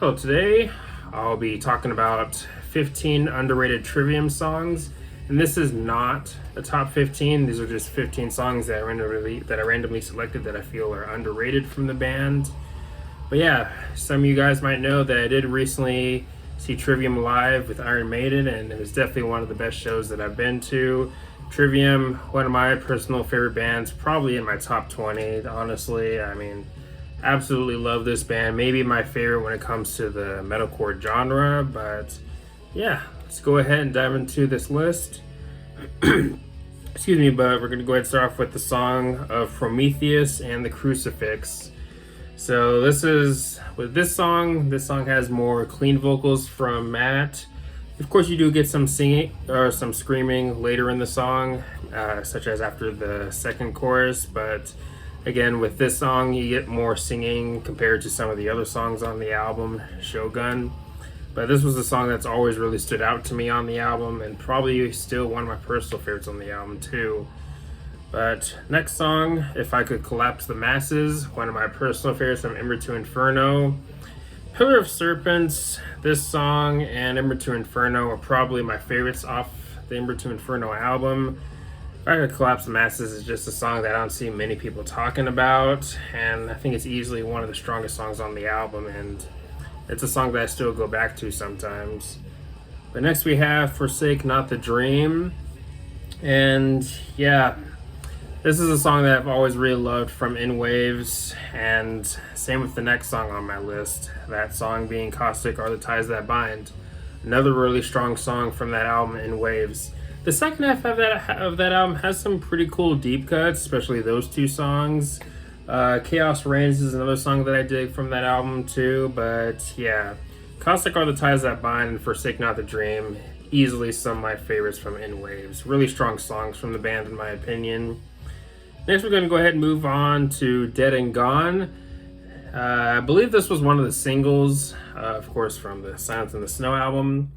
Hello, today I'll be talking about 15 underrated Trivium songs. And this is not a top 15. These are just 15 songs that I randomly selected that I feel are underrated from the band. But yeah, some of you guys might know that I did recently see Trivium live with Iron Maiden, and it was definitely one of the best shows that I've been to. Trivium, one of my personal favorite bands, probably in my top 20, honestly. Absolutely love this band. Maybe my favorite when it comes to the metalcore genre, but yeah, let's go ahead and dive into this list. Excuse me, but we're going to go ahead and start off with the song of Prometheus and the Crucifix. So this song has more clean vocals from Matt. Of course, you do get some singing or some screaming later in the song, such as after the second chorus, but again, with this song, you get more singing compared to some of the other songs on the album, Shogun. But this was a song that's always really stood out to me on the album, and probably still one of my personal favorites on the album too. But next song, If I Could Collapse the Masses, one of my personal favorites from Ember to Inferno. Pillar of Serpents, this song, and Ember to Inferno are probably my favorites off the Ember to Inferno album. If I Could Collapse the Masses is just a song that I don't see many people talking about, and I think it's easily one of the strongest songs on the album, and it's a song that I still go back to sometimes. But next we have Forsake Not the Dream, and yeah, this is a song that I've always really loved from In Waves, and same with the next song on my list, that song being Caustic Are the Ties That Bind. Another really strong song from that album, In Waves. The second half of that album has some pretty cool deep cuts, especially those two songs. Chaos Reigns is another song that I dig from that album too, but yeah, Caustic Are the Ties That Bind and Forsake Not the Dream, easily some of my favorites from In Waves. Really strong songs from the band in my opinion. Next we're going to go ahead and move on to Dead and Gone. I believe this was one of the singles, of course, from the Silence in the Snow album.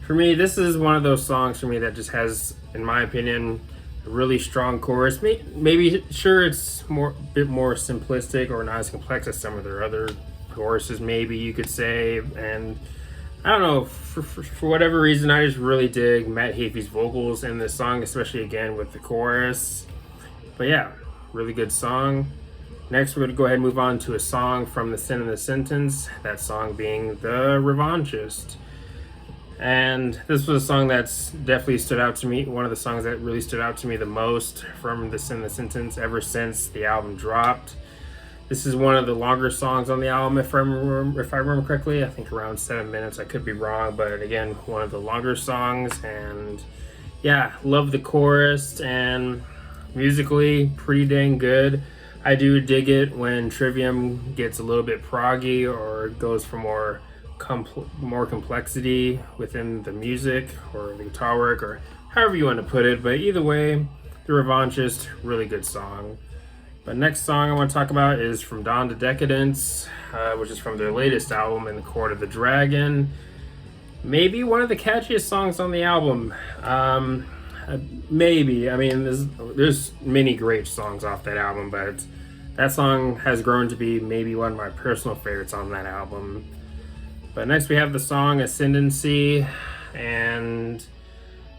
For me, this is one of those songs for me that just has, in my opinion, a really strong chorus. Maybe sure, it's a bit more simplistic or not as complex as some of their other choruses, maybe you could say. And I don't know, for whatever reason, I just really dig Matt Heafy's vocals in this song, especially again with the chorus. But yeah, really good song. Next, we're going to go ahead and move on to a song from The Sin and the Sentence, that song being The Revanchist. And this was a song that's definitely stood out to me, one of the songs that really stood out to me the most from The Sin and the Sentence ever since the album dropped. This is one of the longer songs on the album, if I remember correctly. I think around 7 minutes, I could be wrong, but again, one of the longer songs. And yeah, love the chorus, and musically, pretty dang good. I do dig it when Trivium gets a little bit proggy or goes for more complexity within the music or the guitar work or however you want to put it. But either way, The Revanchist, really good song. But next song I want to talk about is From Dawn to Decadence, which is from their latest album, In the Court of the Dragon. Maybe one of the catchiest songs on the album. Maybe. There's many great songs off that album, but that song has grown to be maybe one of my personal favorites on that album. But next we have the song Ascendancy, and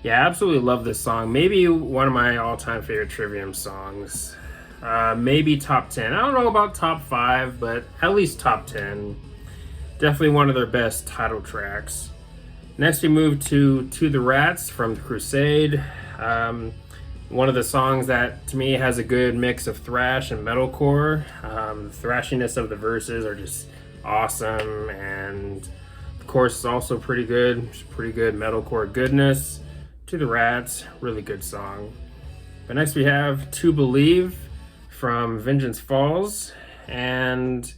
yeah, I absolutely love this song. Maybe one of my all-time favorite Trivium songs. Maybe top 10. I don't know about top 5, but at least top 10. Definitely one of their best title tracks. Next we move to the Rats from The Crusade. One of the songs that to me has a good mix of thrash and metalcore. The thrashiness of the verses are just awesome, and of course it's also pretty good metalcore goodness. To the Rats, really good song. But next we have To Believe from Vengeance Falls, and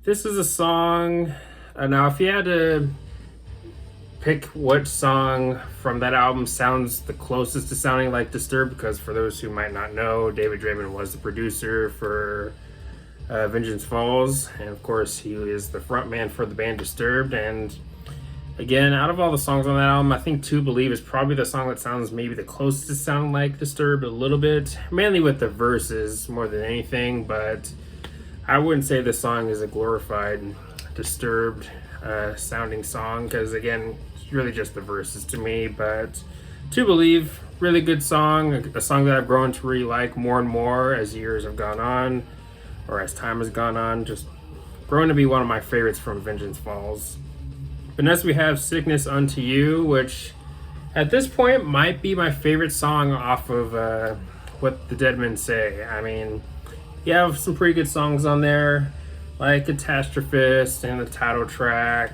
this is a song, now if you had to pick what song from that album sounds the closest to sounding like Disturbed, because for those who might not know, David Draymond was the producer for Vengeance Falls, and of course he is the frontman for the band Disturbed. And again, out of all the songs on that album, I think To Believe is probably the song that sounds maybe the closest to sound like Disturbed a little bit, mainly with the verses more than anything. But I wouldn't say this song is a glorified disturbed sounding song, because again, it's really just the verses to me. But To Believe, really good song, a song that I've grown to really like more and more as years have gone on, or as time has gone on, just growing to be one of my favorites from Vengeance Falls. But next we have Sickness Unto You, which at this point might be my favorite song off of What the Dead Men Say. I mean, you have some pretty good songs on there, like Catastrophist and the title track,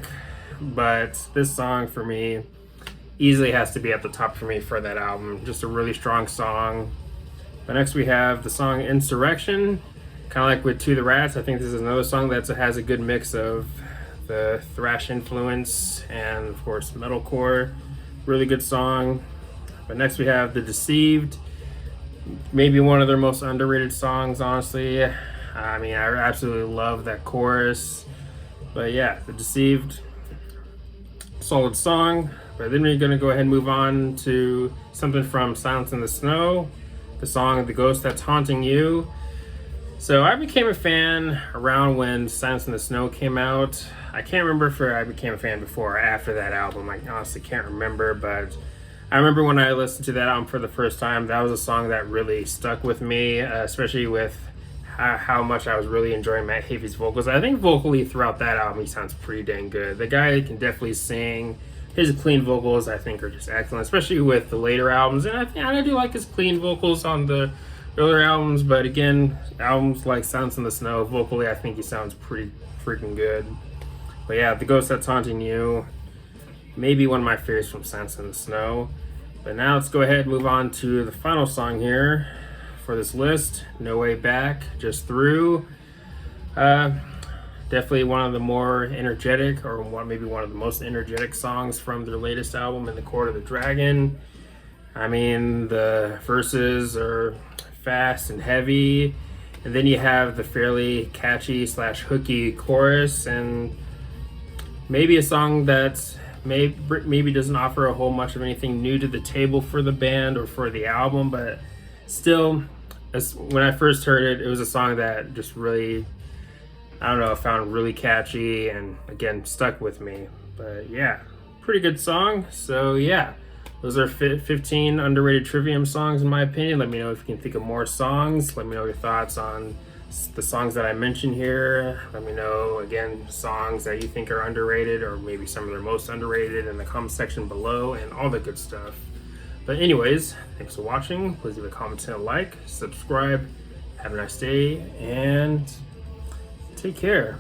but this song for me easily has to be at the top for me for that album. Just a really strong song. But next we have the song Insurrection, kind of like with To the Rats. I think this is another song that has a good mix of the thrash influence and of course metalcore. Really good song. But next we have The Deceived, maybe one of their most underrated songs, honestly. I mean, I absolutely love that chorus. But yeah, The Deceived, solid song. But then we're gonna go ahead and move on to something from Silence in the Snow, the song The Ghost That's Haunting You. So I became a fan around when Silence in the Snow came out. I can't remember if I became a fan before or after that album. I honestly can't remember, but I remember when I listened to that album for the first time, that was a song that really stuck with me, especially with how much I was really enjoying Matt Heafy's vocals. I think vocally throughout that album, he sounds pretty dang good. The guy can definitely sing. His clean vocals, I think, are just excellent, especially with the later albums. And I do like his clean vocals on the earlier albums, but again, albums like Silence in the Snow, vocally, I think he sounds pretty freaking good. But yeah, The Ghost That's Haunting You, maybe one of my favorites from Silence in the Snow. But now let's go ahead and move on to the final song here for this list, No Way Back, Just Through. Definitely one of the more energetic, or maybe one of the most energetic songs from their latest album, In the Court of the Dragon. I mean, the verses are fast and heavy, and then you have the fairly catchy / hooky chorus, and maybe a song that maybe doesn't offer a whole much of anything new to the table for the band or for the album, but still, when I first heard it, it was a song that just really, I don't know, I found really catchy and again stuck with me. But yeah, pretty good song. So yeah, those are 15 underrated Trivium songs in my opinion. Let me know if you can think of more songs. Let me know your thoughts on the songs that I mentioned here. Let me know again songs that you think are underrated, or maybe some of their most underrated, in the comment section below, and all the good stuff. But anyways, thanks for watching. Please leave a comment and a like, subscribe. Have a nice day, and take care.